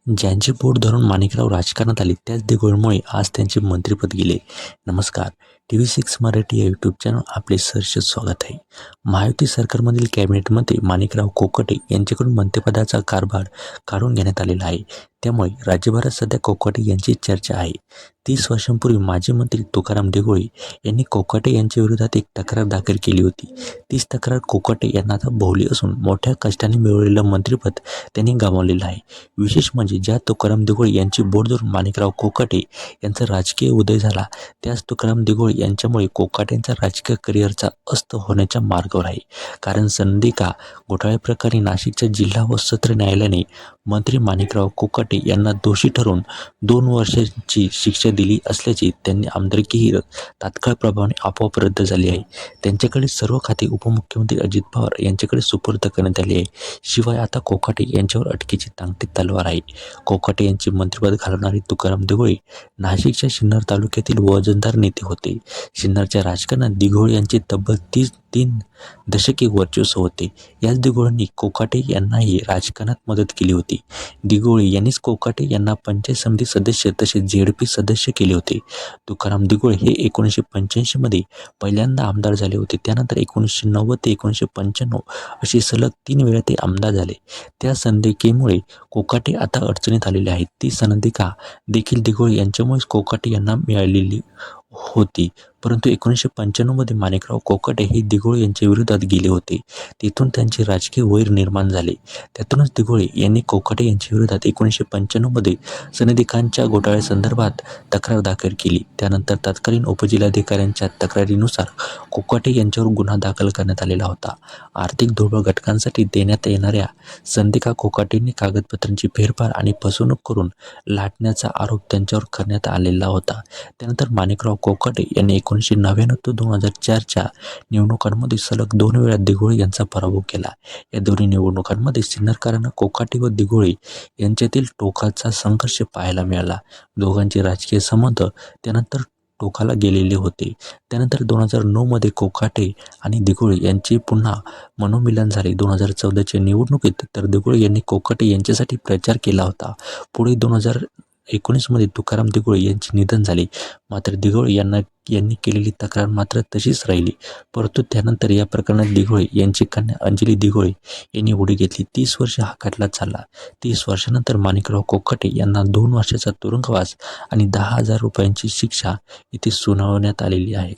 ज्यांचे पोट धरून माणिकराव राजकारणात आले त्याच देगोळमुळे आज त्यांचे मंत्रिपद गेले. नमस्कार, TV6 मराठी या यूट्यूब चॅनल आपले सहर्ष स्वागत आहे. महायुती सरकारमधील कॅबिनेटमध्ये माणिकराव कोकाटे यांच्याकडून मंत्रिपदाचा कारभार काढून घेण्यात आलेला आहे. त्यामुळे राज्यभरात सध्या कोकाटे यांची चर्चा आहे. 30 वर्षांपूर्वी माजी मंत्री तुकाराम दिघोळे यांनी कोकाटे यांच्या विरोधात एक तक्रार दाखल केली होती. तीच तक्रार कोकाटे यांना आता भोवली असून मोठ्या कष्टाने मिळवलेलं मंत्रिपद त्यांनी गमावलेलं आहे. विशेष म्हणजे ज्या तुकाराम दिघोळे यांची बोट धरून माणिकराव कोकाटे यांचा राजकीय उदय झाला, त्याच तुकाराम दिघोळे यांच्यामुळे कोकाटेंचा राजकीय करिअरचा अस्त होण्याच्या मार्गावर आहे. कारण संधिका घोटाळ्याप्रकरणी नाशिकच्या जिल्हा व सत्र न्यायालयाने मंत्री माणिकराव कोकाटे यांना दोषी ठरवून 2 वर्षांची शिक्षा दिली असल्याची त्यांनी आमदारकीही तात्काळ प्रभावाने आपोआप रद्द झाली आहे. त्यांच्याकडे सर्व खाते उपमुख्यमंत्री अजित पवार यांच्याकडे सुपूर्द करण्यात आले आहे. शिवाय आता कोकाटे यांच्यावर अटकेची टांगती तलवार आहे. कोकाटे यांचे मंत्रिपद घालवणारे तुकाराम दिघोळे नाशिकच्या सिन्नर तालुक्यातील वजनदार नेते होते. सिन्नरच्या राजकारणात दिघोळे यांचे तब्बल 3 दशके वर्चस्व होते. याच दिघोळ्यांनी कोकाटे यांनाही राजकारणात मदत केली होती. दिघोळे यांनीच कोकाटे यांना पंचायत समिती सदस्य तसेच ZP सदस्य केले होते. तुकाराम दिघोळे हे 1985 मध्ये पहिल्यांदा आमदार झाले होते. त्यानंतर 1990 ते 1995 अशी सलग 3 वेळा ते आमदार झाले. त्या संधिकेमुळे कोकाटे आता अडचणीत आलेले आहेत. ती संधिका देखील दिघोळे यांच्यामुळेच कोकाटे यांना मिळालेली होती. परंतु 1995 मध्ये माणिकराव कोकाटे हे दिघोळे यांच्या विरोधात गेले होते. तेथून त्यांचे राजकीय वैर निर्माण झाले. त्यातूनच दिघोळे यांनी कोकाटे यांच्या विरोधात 1995 मध्ये सनदिकांच्या घोटाळ्यासंदर्भात तक्रार दाखल केली. त्यानंतर तत्कालीन उपजिल्हाधिकाऱ्यांच्या तक्रारीनुसार कोकाटे यांच्यावर गुन्हा दाखल करण्यात आलेला होता. आर्थिक दुर्बळ घटकांसाठी देण्यात येणाऱ्या संधिका कोकाटेंनी कागदपत्रांची फेरफार आणि फसवणूक करून लाटण्याचा आरोप त्यांच्यावर करण्यात आलेला होता. त्यानंतर माणिकराव कोकाटे यांनी 1999 ते 2004च्या निवडणुकांमध्ये सलग 2 वेळा दिघोळे यांचा पराभव केला. या दोन्ही निवडणुकांमध्ये सिन्नरकरांना कोकाटे व दिघोळे यांच्यातील टोकाचा संघर्ष पाहायला मिळाला. दोघांचे राजकीय संबंध त्यानंतर टोकाला गेलेले होते. त्यानंतर 2009 मध्ये कोकाटे आणि दिघोळे यांचे पुन्हा मनोमिलन झाले. 2014च्या निवडणुकीत तर दिघोळे यांनी कोकाटे यांच्यासाठी प्रचार केला होता. पुढे 2019 मध्ये तुकाराम दिघोळे यांचे निधन झाले. मात्र दिघोळे यांनी केलेली तक्रार मात्र तशीच राहिली. परंतु त्यानंतर या प्रकरणात दिघोळे यांची कन्या अंजली दिघोळे यांनी उडी घेतली. 30 वर्ष हा खटला चालला. 30 वर्षानंतर माणिकराव कोकाटे यांना 2 वर्षाचा तुरुंगवास आणि 10,000 रुपयांची शिक्षा इथे सुनावण्यात आलेली आहे.